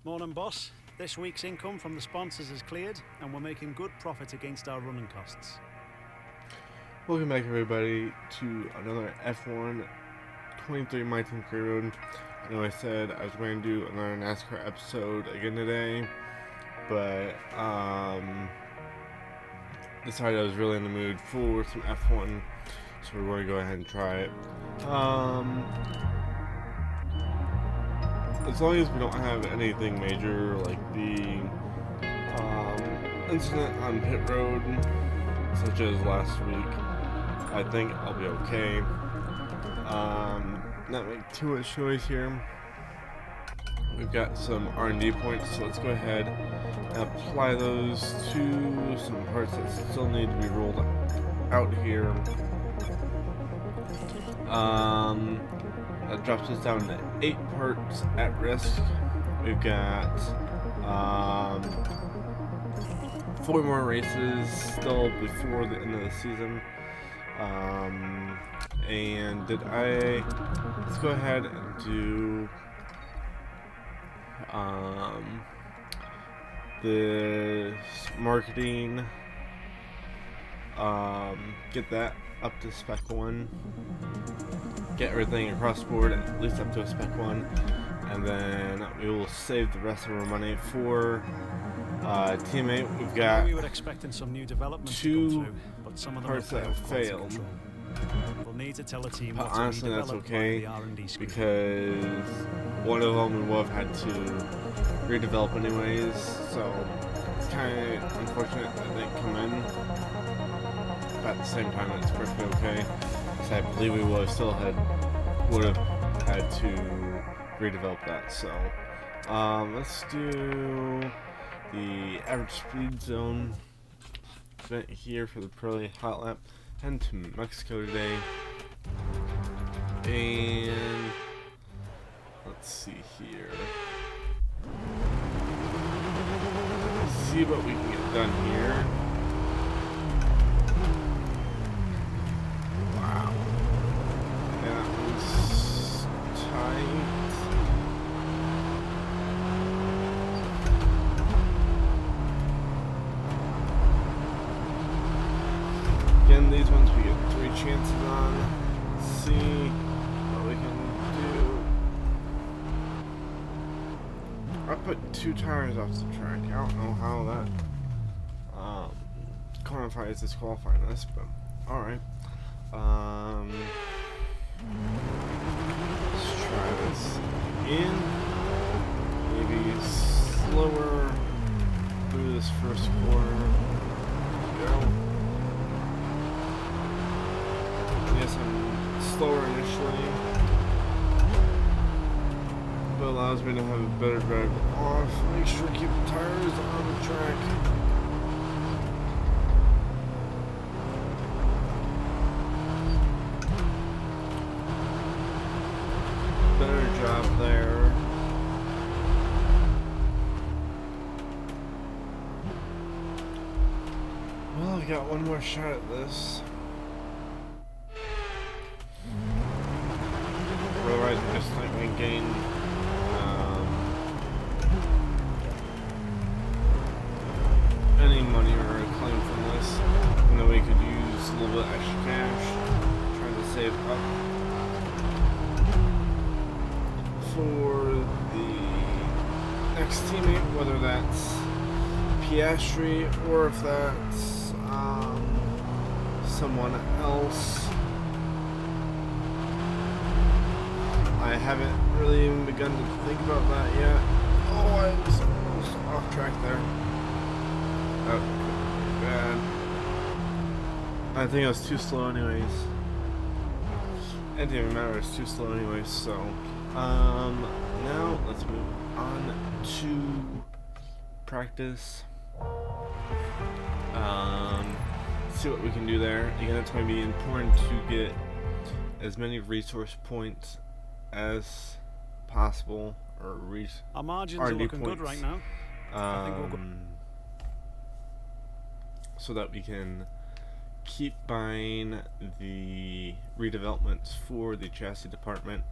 Morning, boss. This week's income from the sponsors is cleared, and we're making good profit against our running costs. Welcome back, everybody, to another F1 23 My Team Career Road. I know I said I was going to do another NASCAR episode again today, but decided I was really in the mood for some F1, so we're going to go ahead and try it. As long as we don't have anything major like the incident on pit road, such as last week, I think I'll be okay. Not make too much noise here. We've got some R&D points, so let's go ahead and apply those to some parts that still need to be rolled out here. That drops us down to 8 parts at risk. We've got 4 more races still before the end of the season. And let's go ahead and do the marketing, get that up to spec 1, get everything across the board at least up to a spec 1, and then we will save the rest of our money for teammate. We've got We were expecting some new developments 2 to come through, but some of them parts have that failed quality failed. control. We'll need to tell the team But what to honestly, that's redevelop okay, via the R&D screen. because one of them we would have had to redevelop anyways, so it's kind of unfortunate that they come in. But at the same time, it's perfectly okay, because I believe we would have had to redevelop that. So let's do the average speed zone event here for the Pirelli Hot Lap. Heading to Mexico today, and let's see here. Let's see what we can get done here. Wow, that was tight. Again, these ones we get 3 chances on. Let's see what we can do. I put 2 tires off the track. I don't know how that quantifies disqualifying this, but alright. Let's try this in. Maybe slower through this first corner. Go. Yes, I'm slower initially, but allows me to have a better drive off. Make sure to keep the tires on the track. Better job there. Well, I've got one more shot at this. Otherwise, I'm just not going to gain any money or a claim from this. You know, we could use a little bit extra cash, trying to save up for the next teammate, whether that's Piastri or if that's someone else. I haven't really even begun to think about that yet. Oh, I was almost off track there. Oh, bad. I think I was too slow anyways. It didn't even matter, it's too slow anyways, so. Now let's move on to practice. See what we can do there. Again, it's going to be important to get as many resource points as possible, or our margins R&D are looking points. good right now. I think we'll go. so that we can keep buying the redevelopments for the chassis department.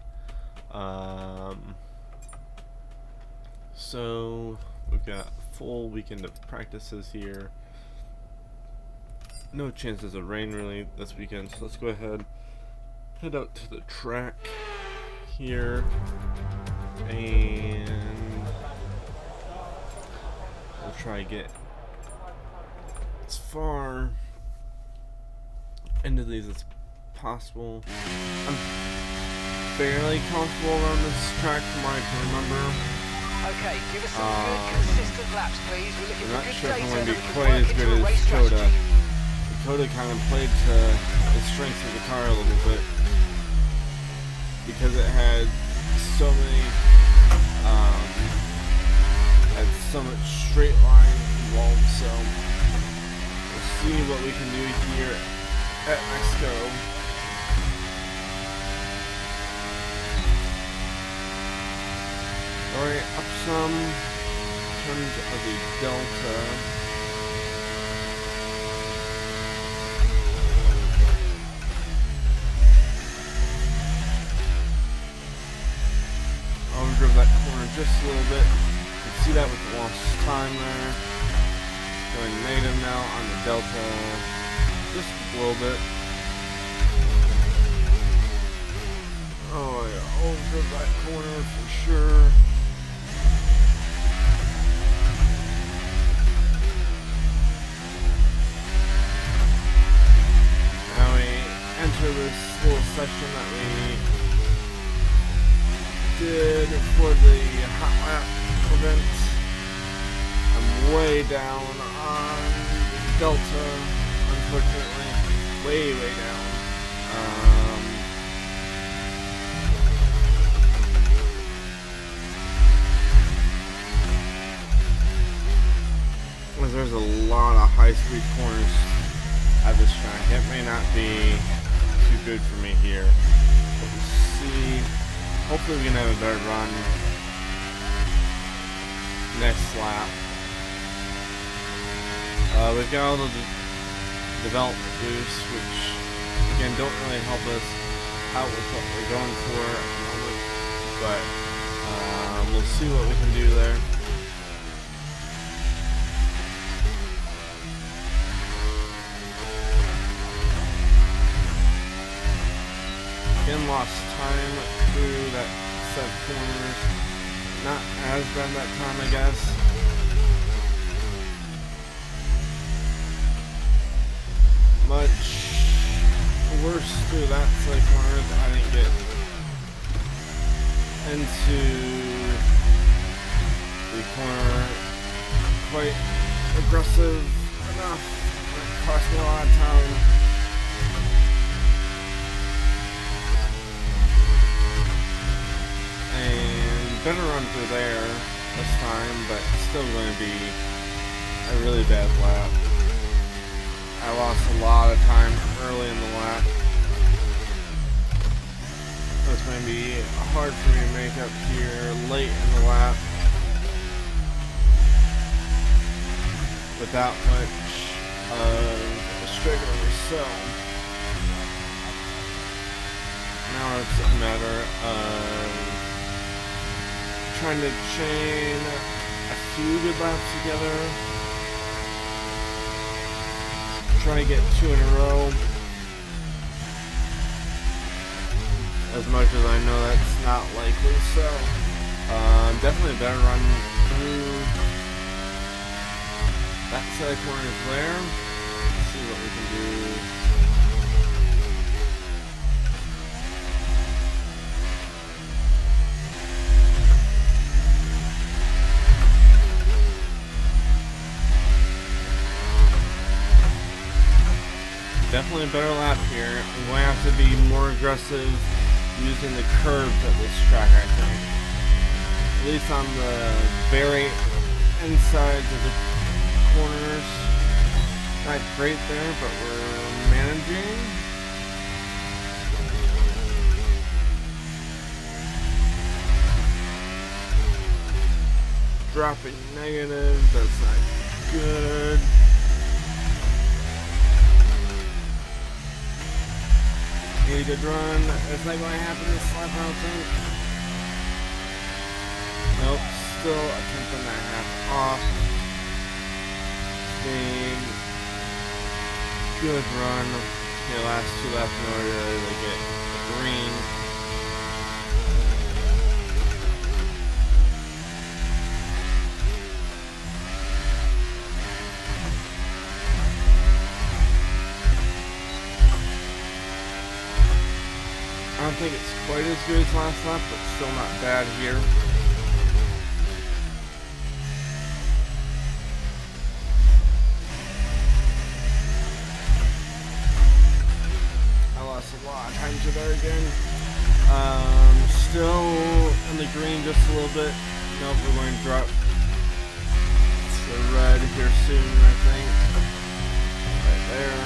So we've got a full weekend of practices here. No chances of rain really this weekend, so let's go ahead, head out to the track here, and we'll try to get as far into these as possible. I'm fairly comfortable around this track from what I can remember. Okay, give us some good, consistent laps, please. We're looking I'm not for good sure if I'm data going to that be we can quite work as into good a as race Coda. strategy. Coda kind of played to the strengths of the car a little bit because it had so many, had so much straight line involved. So we'll see what we can do here at Mexico. Alright, up some in terms of the Delta. Overdrove that corner just a little bit. You can see that with the lost time there. Going negative now on the Delta. Just a little bit. Oh yeah, overdrove that corner for sure. Now we enter this little section that we did for the hot lap event. I'm way down on the Delta, unfortunately. Way down. There's a lot of high-speed corners at this track. It may not be too good for me here. But we'll see. Hopefully we can have a better run next lap. We've got all the development boosts, which again don't really help us out with what we're going for at the moment. But we'll see what we can do there. Again, lost time through that set of corners. Not as bad that time, I guess. Much worse through that set of corners. I didn't get into the corner quite aggressive enough. It cost me a lot of time. And better run through there this time, but still going to be a really bad lap. I lost a lot of time early in the lap. So it's going to be hard for me to make up here late in the lap without much of a struggle. So now it's a matter of trying to chain a few good laps together. Try to get 2 in a row. As much as I know that's not likely, so definitely a better run through that set of corners there. Let's see what we can do. Definitely a better lap here. I'm going to have to be more aggressive using the curves at this track, I think. At least on the very insides of the corners. Not great there, but we're managing. Dropping negative, that's not good. pretty good run. It's not going to happen this lap, I don't think. Nope, still a tenth and a half off. Staying good run. The last 2 laps in order to get the green. I don't think it's quite as good as last lap, but still not bad here. I lost a lot of time to there again. Still in the green just a little bit. Nope, we're going to drop to the red here soon, I think. Right there.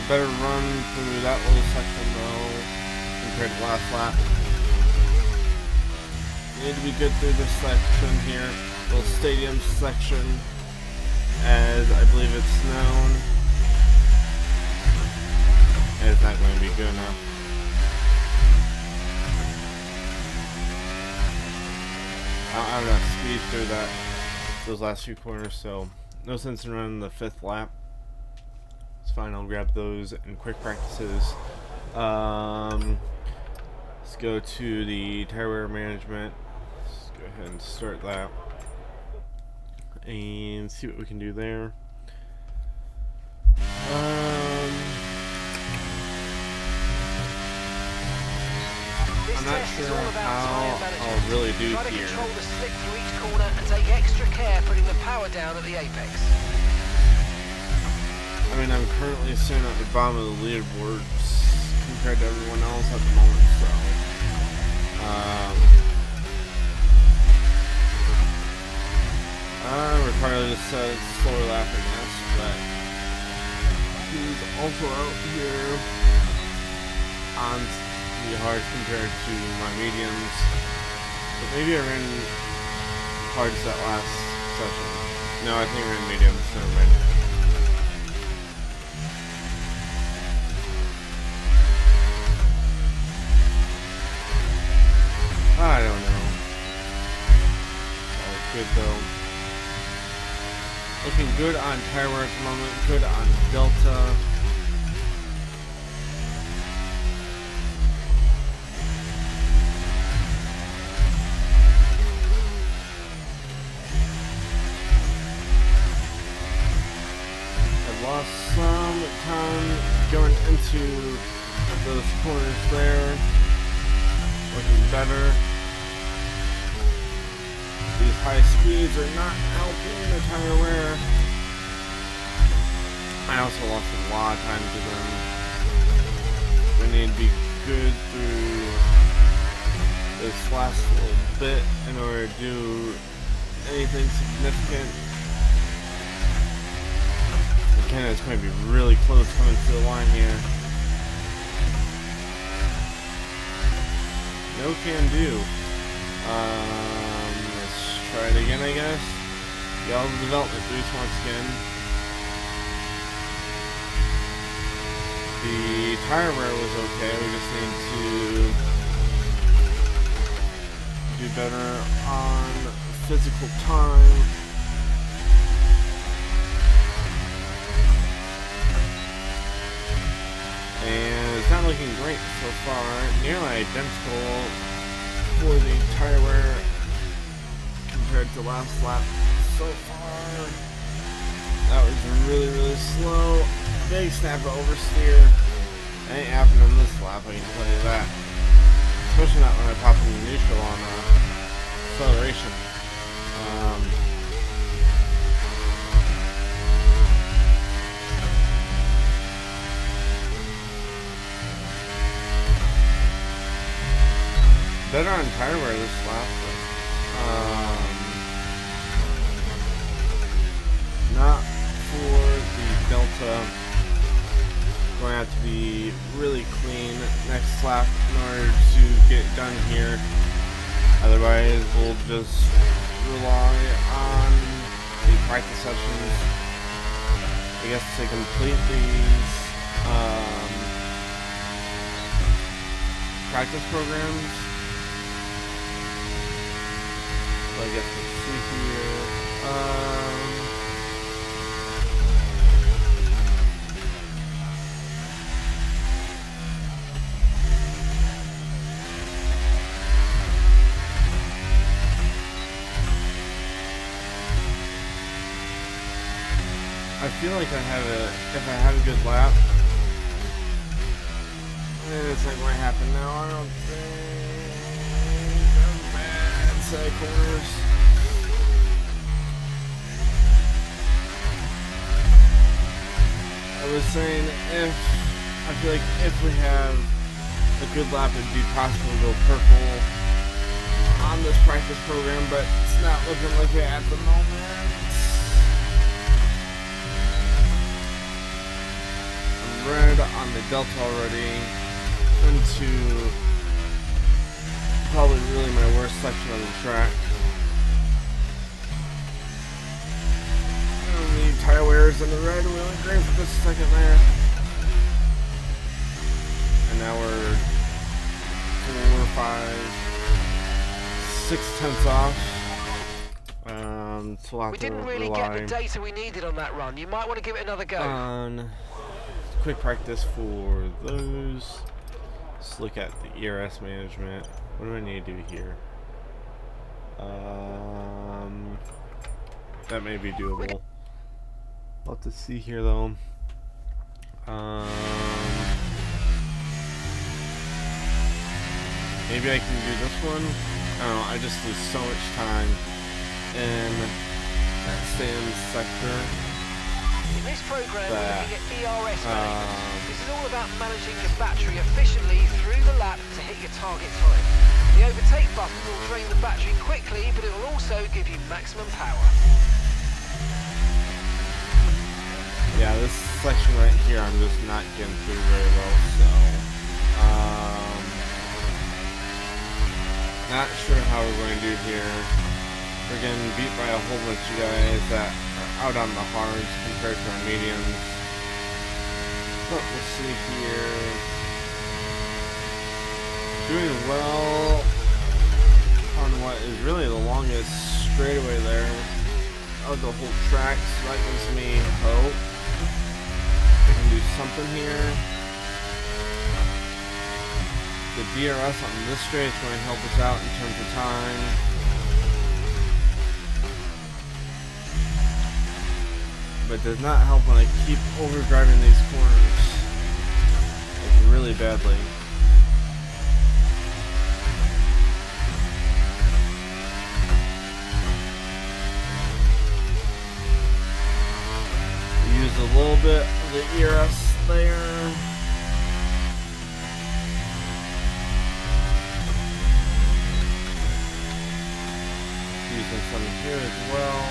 Better run through that little section though compared to last lap. Need to be good through this section here, little stadium section, as I believe it's known. And it's not going to be good enough. I don't have enough speed through those last few corners, so no sense in running the 5th lap. It's fine, I'll grab those in quick practices. Let's go to the tire wear management. Let's go ahead and start that. And see what we can do there. I'm not sure how I'll really do Try to here. control the slip through each corner and take extra care putting the power down at the apex. I mean, I'm currently sitting at the bottom of the leaderboards compared to everyone else at the moment, so we're probably just slower lap, I guess, but he's also out here on the hard compared to my mediums, but maybe I ran hards that last session. No, I think I ran mediums, never mind. I don't know. All good though. Looking good on tire wear at the moment. Good on Delta. I've lost some time going into those corners there. Looking better. These high speeds are not helping the tire wear. I also lost a lot of time to them. We need to be good through this last little bit in order to do anything significant. Again, it's going to be really close coming to the line here. No can do. Let's try it again, I guess. Get all the development boost once again. The tire wear was okay. We just need to do better on physical time. And it's not looking great so far. Nearly identical for the tire wear compared to last lap so far. That was really, really slow. Big snap of oversteer. That ain't happening on this lap, I can tell you that. Especially not when I pop in the neutral on acceleration. Better on tire wear this lap, but not for the Delta. Going to have to be really clean next lap in order to get it done here. Otherwise, we'll just rely on the practice sessions I guess, to complete these practice programs. So I guess let's see here. I feel like if I have a good lap, it's not going to happen now. I don't think. Bad side corners. I was saying I feel like if we have a good lap, it'd be possible to go purple on this practice program, but it's not looking like it at the moment. Red on the Delta already. Into probably really my worst section of the track. I don't need tire wears in the red. We went great for just a second there. And now we're 4, 5, 6 tenths off. So we'll have we didn't really get the data we needed on that run. You might want to give it another go. Quick practice for those. Let's look at the ERS management. What do I need to do here? That may be doable. I'll have to see here though. Maybe I can do this one. I don't know, I just lose so much time in that same sector. In this program, we're looking at ERS management. This is all about managing your battery efficiently through the lap to hit your target time. The overtake button will drain the battery quickly, but it will also give you maximum power. Yeah, this section right here, I'm just not getting through very well, so not sure how we're going to do here. We're getting beat by a whole bunch of guys that are out on the hards compared to our mediums. But we'll see here. Doing well on what is really the longest straightaway there of the whole track, so that gives me hope. I can do something here. The DRS on this straight is going to help us out in terms of time. But does not help when I keep overdriving these corners like really badly. Use a little bit of the ERS there. Using some here as well.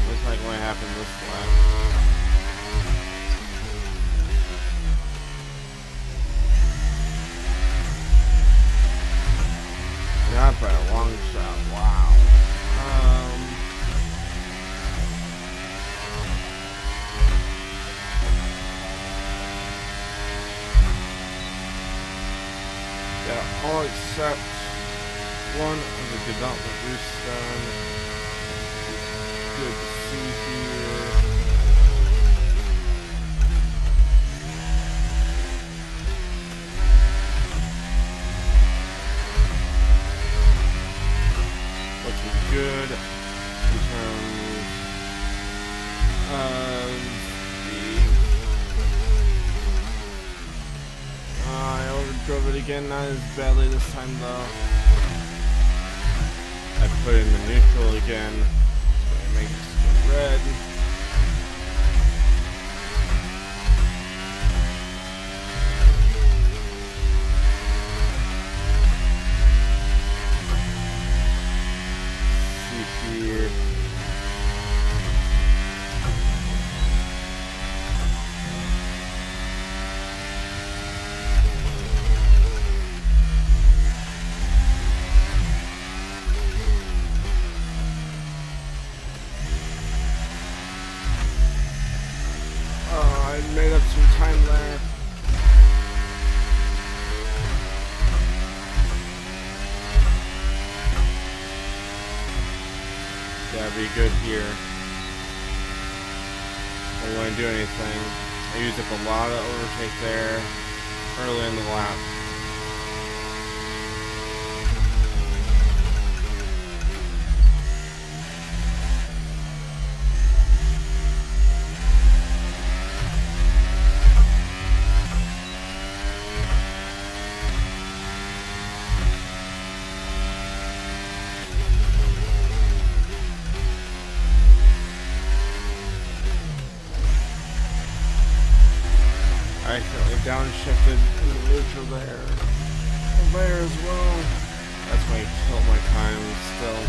Looks like what happened this lap. Not by a long shot. Wow. Yeah, all except one of the development boosts done. Good to see here. Looking good in terms of speed. I overdrove it again, not as badly this time though. I put in the neutral again. Make it red. See here. Gotta be good here. I don't want to do anything. I used up a lot of overtake there early in the lap. I accidentally downshifted in the neutral there. There as well. That's why I killed my time still.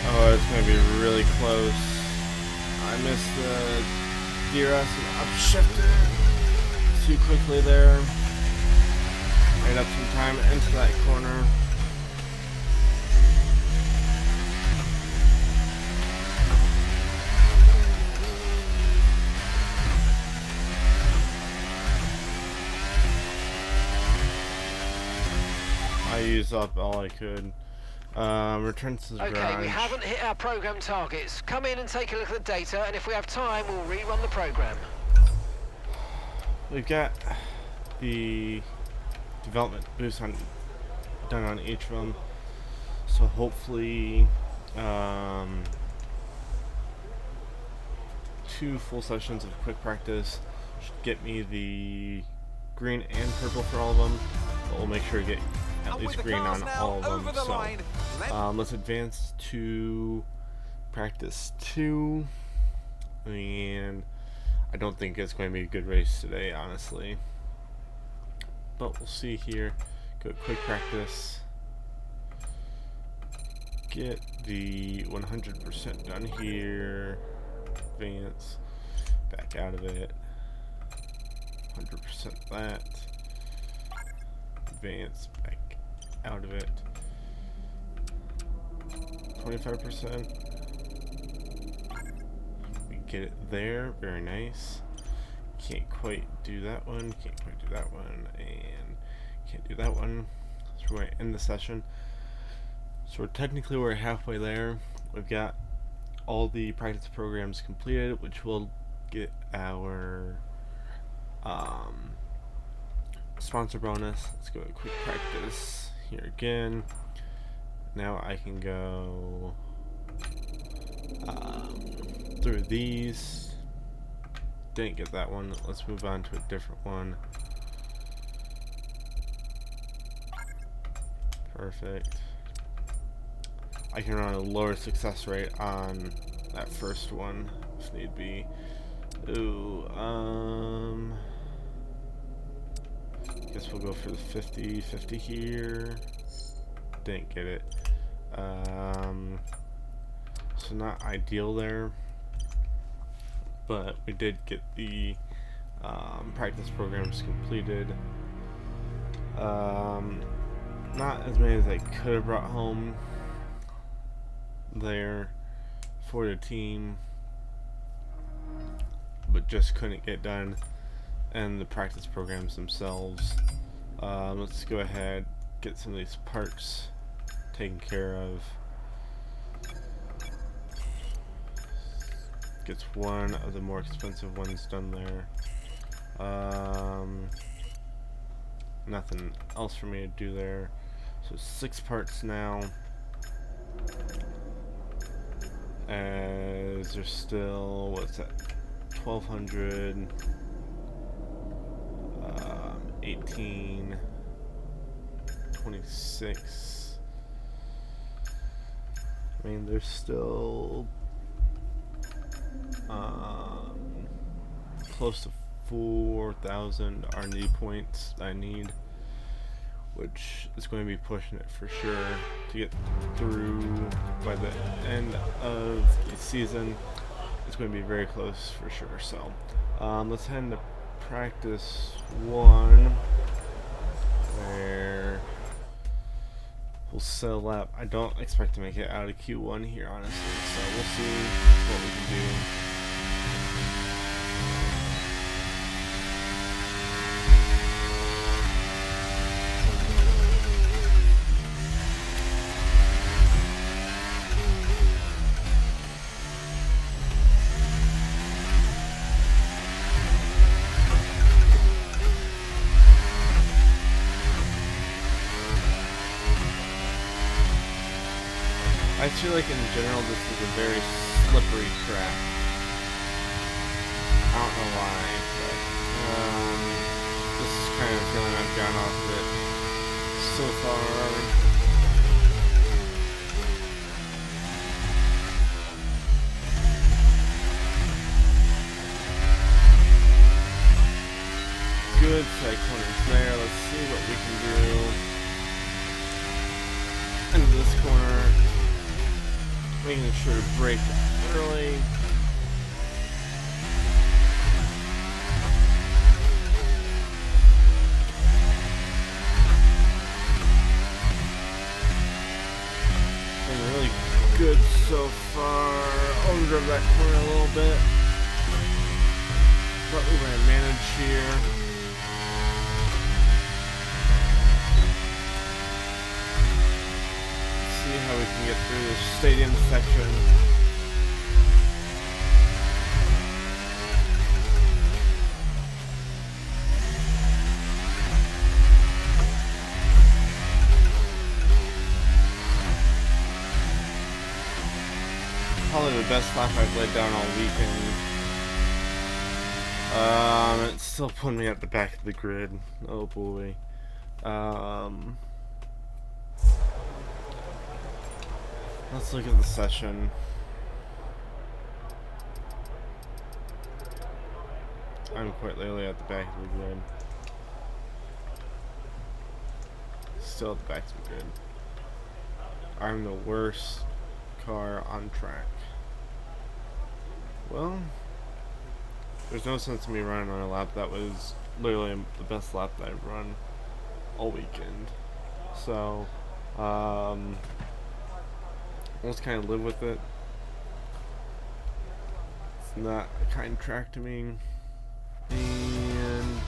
Oh, it's going to be really close. I missed the DRS and upshifted too quickly there. Made up some time into that corner. I used up all I could. Return to the garage. Okay, we haven't hit our program targets. Come in and take a look at the data, and if we have time, we'll rerun the program. We've got the development boost done on each of them, so hopefully 2 full sessions of quick practice should get me the green and purple for all of them, but we'll make sure to get at least green on all of them. So let's advance to practice 2, and I don't think it's going to be a good race today, honestly. But we'll see here. Go quick practice. Get the 100% done here. Advance. Back out of it. 100% that. Advance. Back out of it. 25%. We get it there. Very nice. Can't quite do that one, can't quite do that one, and can't do that one. So we're going to end the session. So we're halfway there. We've got all the practice programs completed, which will get our sponsor bonus. Let's go to quick practice here again. Now I can go through these. Didn't get that one. Let's move on to a different one. Perfect. I can run a lower success rate on that first one if need be. Ooh, guess we'll go for the 50-50 here. Didn't get it. So not ideal there. But we did get the practice programs completed. Not as many as I could have brought home there for the team, but just couldn't get done. And the practice programs themselves. Let's go ahead, get some of these parts taken care of. Gets one of the more expensive ones done there. Nothing else for me to do there. So 6 parts now. As there's still, what's that? 1,200. 18. 26. I mean, there's still close to 4,000 R&D points I need, which is going to be pushing it for sure to get through by the end of the season. It's going to be very close for sure. So let's head into practice 1, where we'll set a lap. I don't expect to make it out of Q1 here, honestly, so we'll see what we can do. feel like in general this is a very slippery track. I don't know why, but this is kind of the feeling I've gotten off of it so far. Good side corners there. Let's see what we can do. Into this corner, making sure to brake early. And really good so far. Overdrove that corner a little bit, but we're going to manage here. See how we can get through this stadium section. Probably the best lap I've laid down all weekend. It's still putting me at the back of the grid. Oh boy. Let's look at the session. I'm quite literally at the back of the grid. Still at the back of the grid. I'm the worst car on track. Well, there's no sense in me running on a lap that was literally the best lap that I've run all weekend. So, I'll just kind of live with it. It's not a kind track to me. And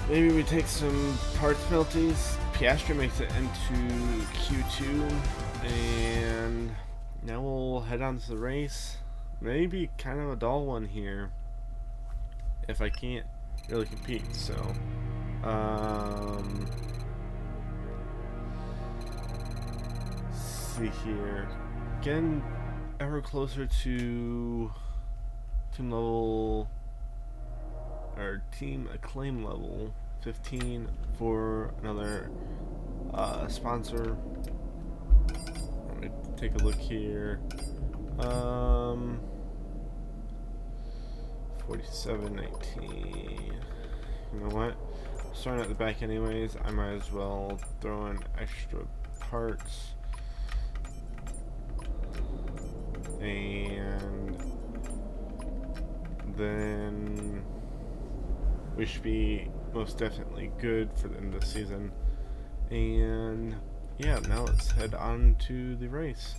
maybe we take some parts penalties. Piastri makes it into Q2. And now we'll head on to the race. Maybe kind of a dull one here if I can't really compete. So, see here. Getting ever closer to team level or team acclaim level 15 for another sponsor. Let me take a look here. 47.19. You know what? Starting at the back anyways, I might as well throw in extra parts. And then we should be most definitely good for the end of the season. And yeah, now let's head on to the race.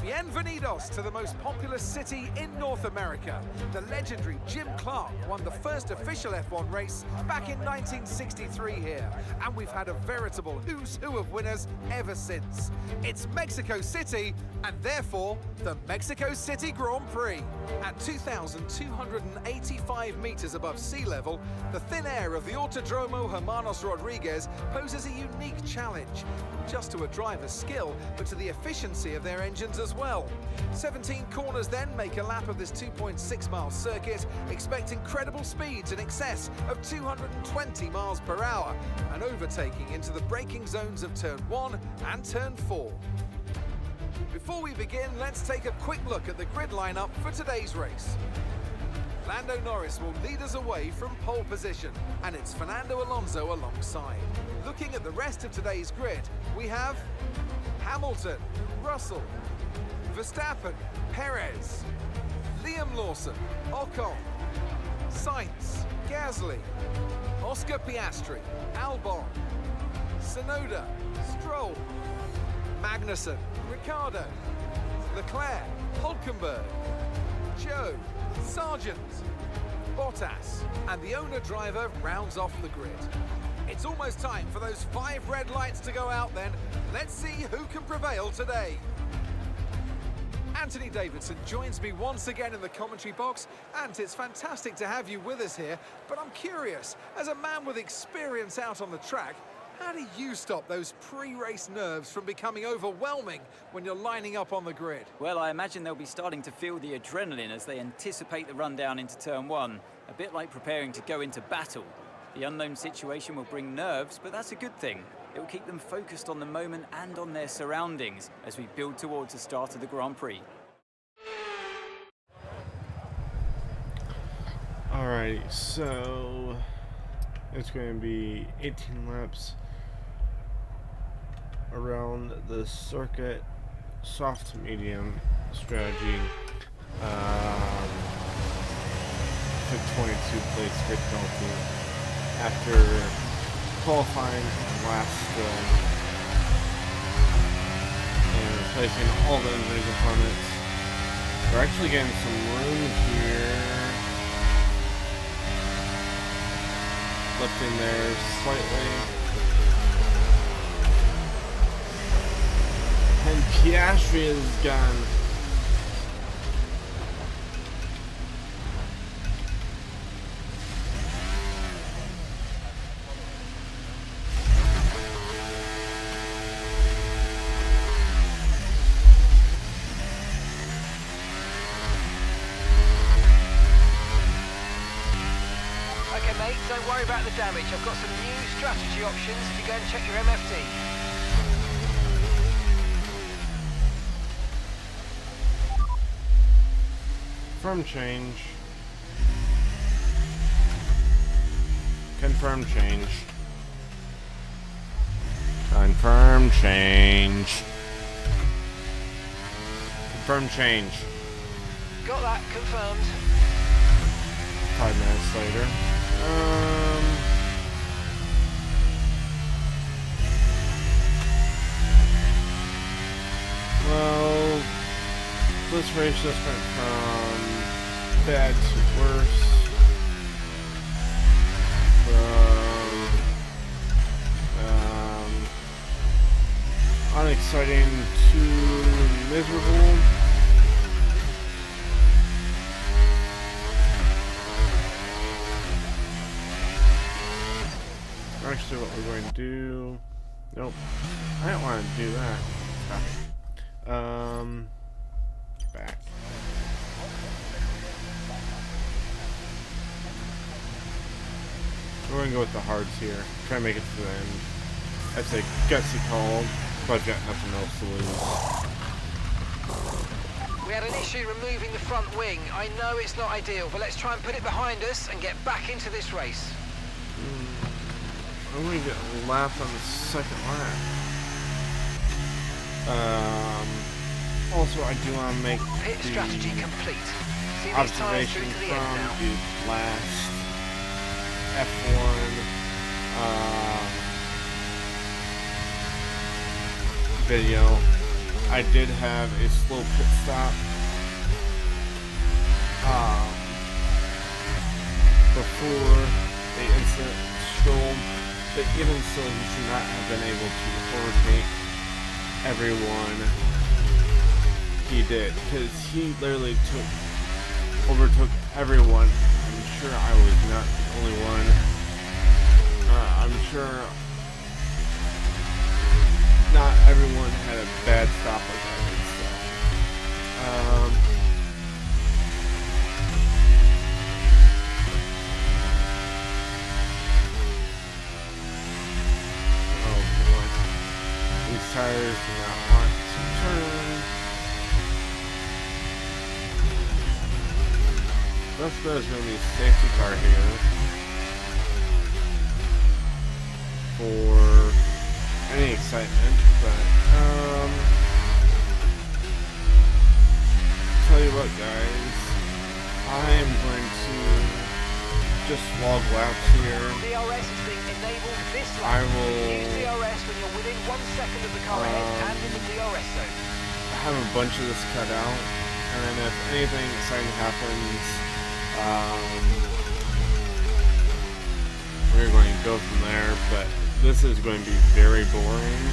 Bienvenidos to the most populous city in North America. The legendary Jim Clark won the first official F1 race back in 1963 here, and we've had a veritable who's who of winners ever since. It's Mexico City, and therefore the Mexico City Grand Prix. At 2,285 meters above sea level, the thin air of the Autodromo Hermanos Rodriguez poses a unique challenge, not just to a driver's skill, but to the efficiency of their engines as well. 17 corners then make a lap of this 2.6-mile circuit, expect incredible speeds in excess of 220 miles per hour, and overtaking into the braking zones of Turn 1 and Turn 4. Before we begin, let's take a quick look at the grid lineup for today's race. Lando Norris will lead us away from pole position, and it's Fernando Alonso alongside. Looking at the rest of today's grid, we have Hamilton, Russell, Verstappen, Perez, Liam Lawson, Ocon, Sainz, Gasly, Oscar Piastri, Albon, Tsunoda, Stroll, Magnussen, Ricciardo, Leclerc, Hülkenberg, Joe, Sargent, Bottas, and the owner-driver rounds off the grid. It's almost time for those 5 red lights to go out then. Let's see who can prevail today. Anthony Davidson joins me once again in the commentary box. Ant, it's fantastic to have you with us here, but I'm curious, as a man with experience out on the track, how do you stop those pre-race nerves from becoming overwhelming when you're lining up on the grid? Well, I imagine they'll be starting to feel the adrenaline as they anticipate the run down into turn one, a bit like preparing to go into battle. The unknown situation will bring nerves, but that's a good thing. It will keep them focused on the moment and on their surroundings as we build towards the start of the Grand Prix. Alright, so it's going to be 18 laps around the circuit, soft medium strategy. Took 22 plates, grid penalty after qualifying last and replacing all the injury components. We're actually getting some room here. Lifting there slightly. And Piastri is gone. Don't worry about the damage. I've got some new strategy options if you go and check your MFT. Confirm change. Confirm change. Confirm change. Confirm change. Got that confirmed. 5 minutes later. Well, this race just went from bad to worse. From unexciting to miserable. Actually, what we're going to do... Nope. I don't want to do that. Back. We're going to go with the hards here. Try to make it to the end. That's a gutsy call, but I've got nothing else to lose. We had an issue removing the front wing. I know it's not ideal, but let's try and put it behind us and get back into this race. I'm going to get a lap on the second lap. Also, I do want to make pit the strategy complete. See these tires observation through to the end from now. the last F1 video. I did have a slow pit stop before the incident stroll, but even so, he should not have been able to overtake everyone he did, because he literally overtook everyone. I'm sure I was not the only one. I'm sure not everyone had a bad stop like that. Oh boy. These tires do not want to turn. That's there's going to be a safety car here for any excitement, but tell you what, guys, I am going to just log laps here. DRS is being enabled this I lap. will Use DRS when you're within 1 second of the car ahead and in the DRS zone. have a bunch of this cut out, and then if anything exciting happens, we're going to go from there, but this is going to be very boring.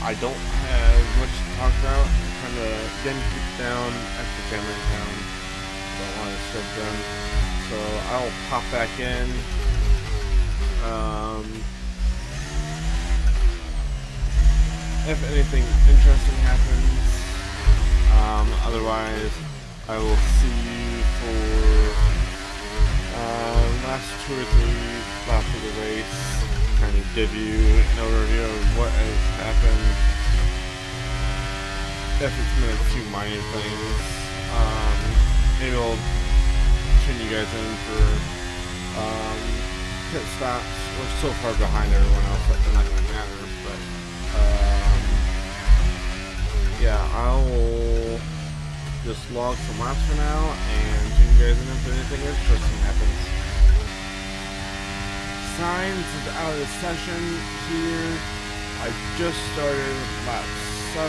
I don't have much to talk about. trying to again keep down after family town. Don't want to skip them. So I'll pop back in. If anything interesting happens. Otherwise, I will see you for last 2 or 3 laps of the race. Kind of give you an overview of what has happened. If it's been a few minor things, maybe I'll tune you guys in for pit stops. We're so far behind everyone else that they're not going to matter. But yeah, I'll just log some laps for now and tune you guys in if anything interesting happens. Signs is out of the session here. I just started lap 7.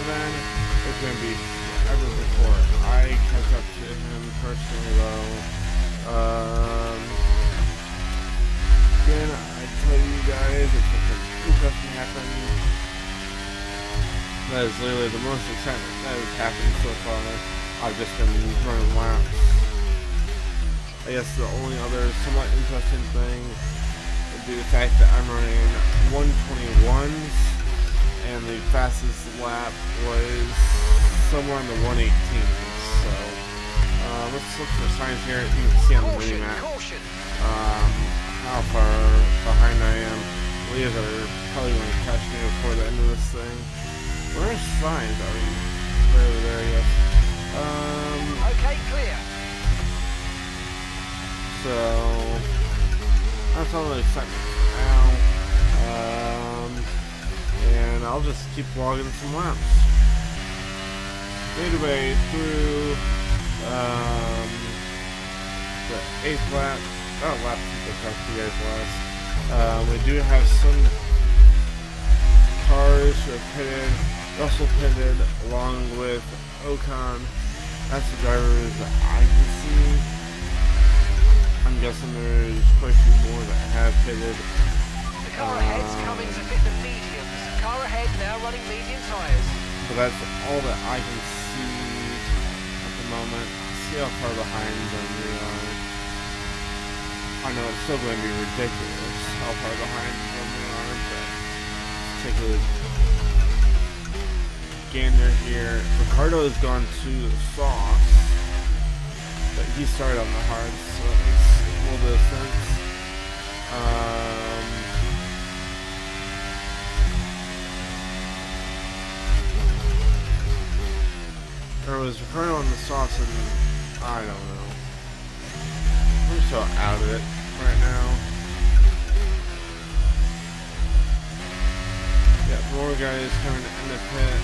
It's going to be forever before I catch up to him personally though. Again, I tell you guys if something interesting happens, that is literally the most excitement that has happened so far. I've just been running laps. I guess the only other somewhat interesting thing would be the fact that I'm running 121s and the fastest lap was somewhere in the 118s. So let's look for signs here. You can see on the mini map how far behind I am. Leaves are probably going to catch me before the end of this thing. Where's signs? Are we over there? Yes. Okay, clear. So that's all the excitement for now. And I'll just keep logging some laps. Midway through the 8th lap. Lap 2 to you guys last. We do have some cars who are pitted. Russell pitted along with Ocon. That's the drivers that I can see. I'm guessing there's quite a few more that have pitted. The car ahead's coming to fit the mediums. Car ahead now running medium tyres. But that's all that I can see at the moment. See how far behind them we are. I know it's still going to be ridiculous how far behind them we are, but let's take a gander here. Ricardo has gone to the softs, but he started on the hards, so it makes a little bit of sense. Or was Ricardo on the softs and I don't know. I'm so out of it right now. Yeah, more guys coming in the pit.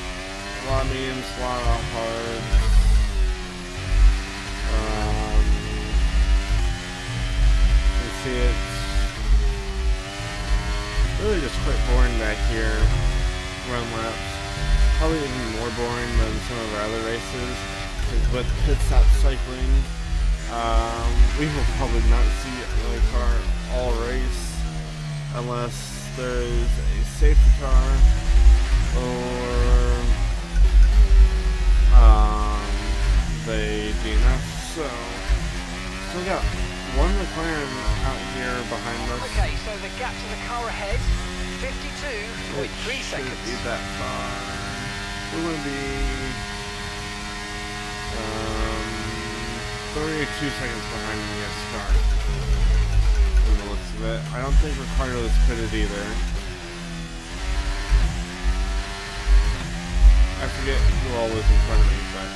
A lot of mediums, a lot of hards. You see it's really just quite boring back here. Run laps. Probably even more boring than some of our other races. Because with pit stop cycling, we will probably not see another car all race unless there is a safety car or the DNF. So still got one McLaren out here behind us. Okay, so the gap to the car ahead, 52.3 seconds. Shouldn't be that far. We're going to be 32 seconds behind the NASCAR. From the looks of it. I don't think Ricardo is pitted either. I forget who all was in front of me, but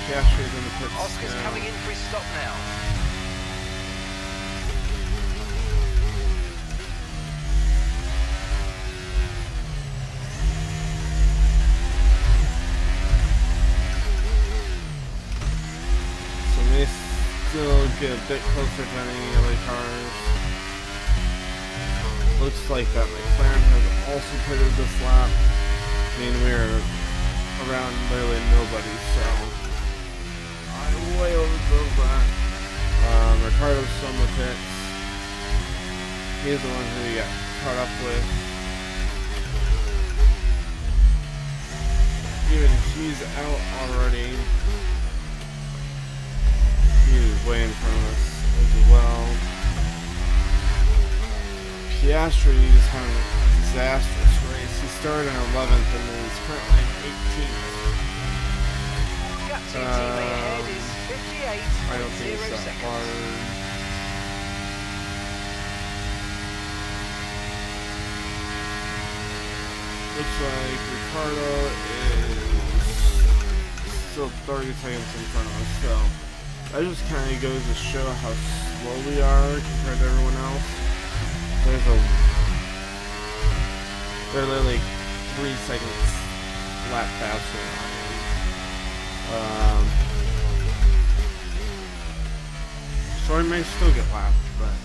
Piastri's in the pits. Oscar's coming in for his stop now. Still get a bit closer to any other cars. Looks like that McLaren has also pitted this lap. I mean, we're around literally nobody, so I way overdrove that. Ricardo's still in the pits. He's the one who got caught up with. Even he he's out already. He's way in front of us as well. Piastri is having a disastrous race. He started in 11th and is currently in 18th. Gap to your teammate ahead is 58. I don't think it's that seconds. hard. Looks like Ricardo is still 30 seconds in front of us, so that just kind of goes to show how slow we are compared to everyone else. They're literally 3 seconds lap faster than I am. So I may still get lapped, but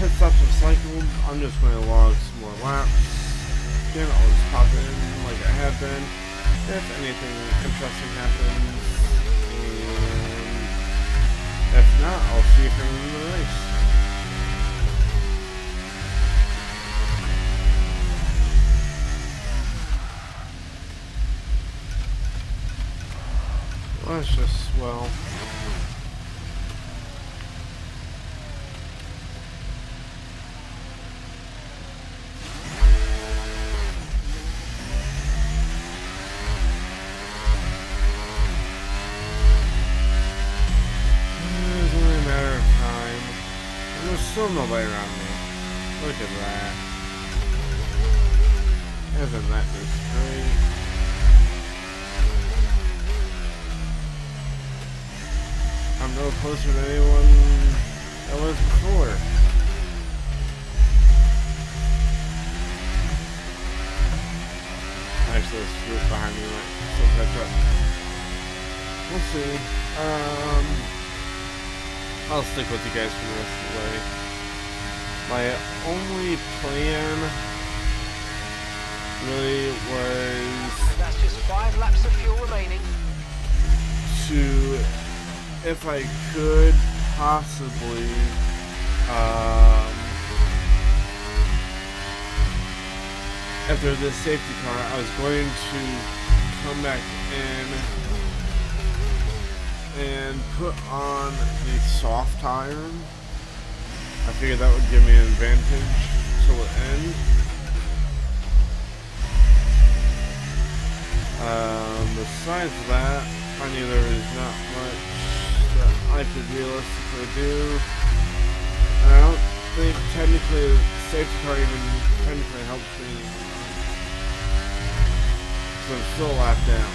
pit stops are cycled. I'm just going to log some more laps. Again, I'll just pop in like I have been if anything interesting happens, and if not, I'll see if I'm in the race. Let's just, well, it's only a matter of time. And there's still nobody around me. Look at that. Isn't that just great? I'm no closer to anyone I was before. Actually, this group behind me might still catch up. We'll see. I'll stick with you guys for the rest of the way. My only plan really was... And that's just 5 laps of fuel remaining. To, if I could possibly after this safety car, I was going to come back in and put on the soft tire. I figured that would give me an advantage till the end. Besides that, I knew there was not much that I could realistically do. And I don't think technically the safety car even technically helps me. So I'm still a lap down.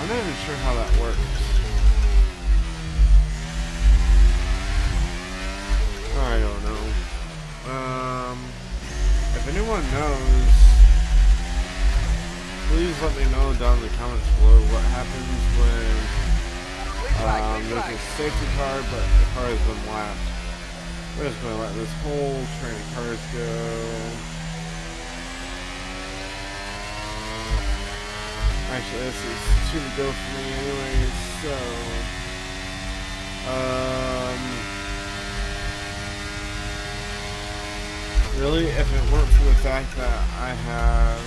I'm not even sure how that works. I don't know. If anyone knows, please let me know down in the comments below what happens when there's a safety car but the car has been lapped. We're just going to let this whole train of cars go. Actually, this is 2 to go for me anyway, so... really, if it weren't for the fact that I have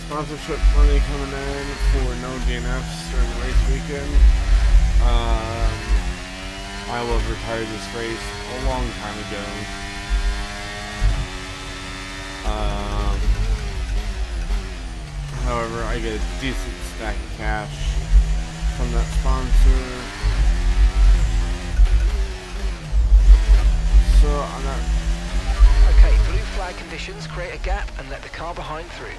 sponsorship money coming in for no DNFs during the race weekend, I will have retired this race a long time ago. However, I get a decent stack of cash from that sponsor, so I'm not... Okay, blue flag conditions, create a gap and let the car behind through.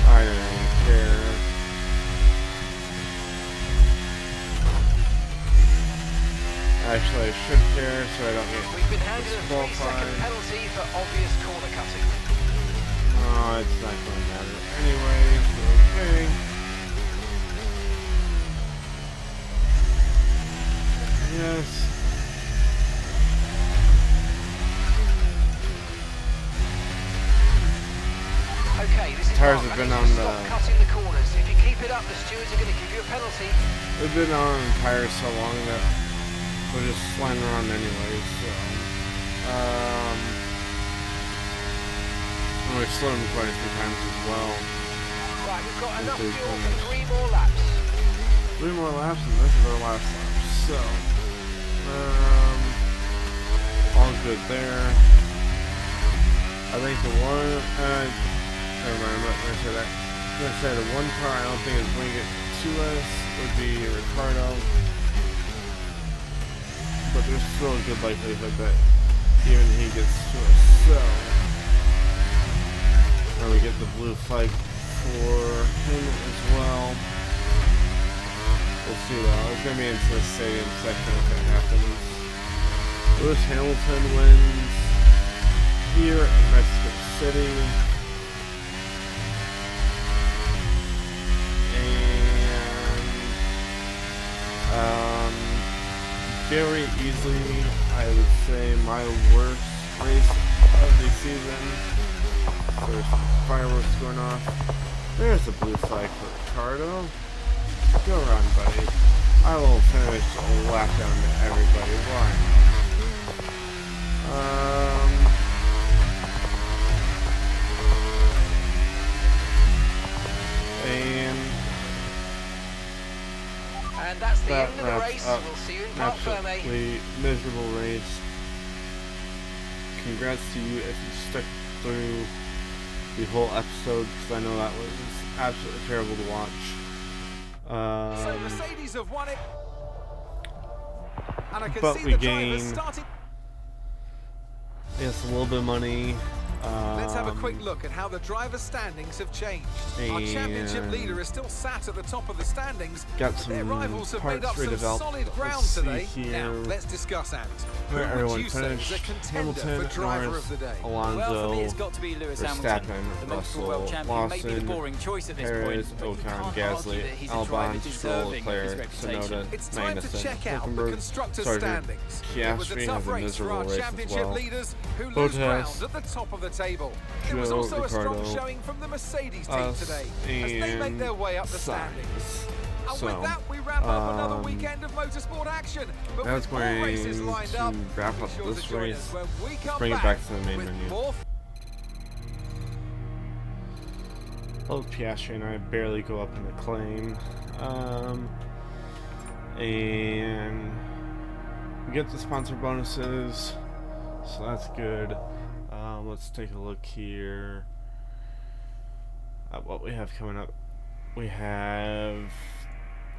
I don't care. Actually, I should care so I don't get We've been handed a 3-second disqualified. penalty for obvious corner cutting. Oh, it's not going to matter anyway, so okay. Yes. Okay, this is tires Mark. have been I on need you to the. stop cutting the corners. If you keep it up, the stewards are going to give you a penalty. We've been on tires so long that we're just sliding around anyways. So, and we've slowed them quite a few times as well. Right, we've got enough Into fuel corners. for 3 more laps. 3 more laps, and this is our last lap. So, all good there. I think the one, never mind, I'm not going to say that. I'm going to say the one car I don't think is going to get to us would be Ricardo. But there's still a good likelihood that even he gets to us. So, and we get the blue flag for him as well. We'll see though. It's going to be into the stadium section if it happens. Lewis Hamilton wins here in Mexico City. And very easily, I would say, my worst race of the season. There's some fireworks going off. There's a blue flag for Ricardo. Go run, buddy. I will finish a lap down to everybody. Why? And that's the that end of the race. wraps up We'll see you in an Parc Ferme. absolutely miserable race. Congrats to you if you stuck through the whole episode, because I know that was absolutely terrible to watch. So Mercedes have won it. And I can but see we the drivers gain, starting. yes, a little bit of money. Let's have a quick look at how the driver's standings have changed. Our championship and leader is still sat at the top of the standings. got Their some rivals have made parts up some redeveloped. solid ground Let's see today. here Now, let's discuss, Ant. where Who everyone would you say is finished. a contender Hamilton, for driver Norris, of the day? Alonso, Well, for me, it's got to be Lewis Hamilton. Verstappen, The multiple world Russell, champion may be the Lawson, boring choice at this Perez, point, but you Ocon, can't argue Gasly, that he's a driver Albon, Stroll, deserving of his Leclerc, reputation. Tsunoda, It's time to Magnussen, check out the Hülkenberg, constructors' Sargent, standings. It was a Piastri tough has a race for our miserable race as championship well. leaders, who lose ground Bottas, at the top of the table. There was Joe, also a strong Ricardo, showing from the Mercedes team us, today as they make and their way up the standings. Sainz. And So, with that, we wrap up another weekend of motorsport action. But that's with more going races lined up, to wrap up be sure this to join race. us when we come Bring it back to the main with menu. more. Both Piastri and I barely go up in the claim. And we get the sponsor bonuses, so that's good. Let's take a look here at what we have coming up. We have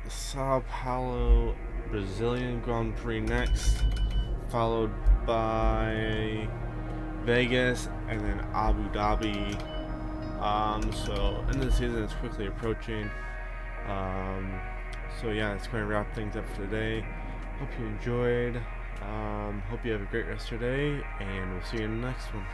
the Sao Paulo Brazilian Grand Prix next, followed by Vegas and then Abu Dhabi. So end of the season is quickly approaching. So yeah, it's going to wrap things up for today. Hope you enjoyed. Hope you have a great rest of your day, and we'll see you in the next one.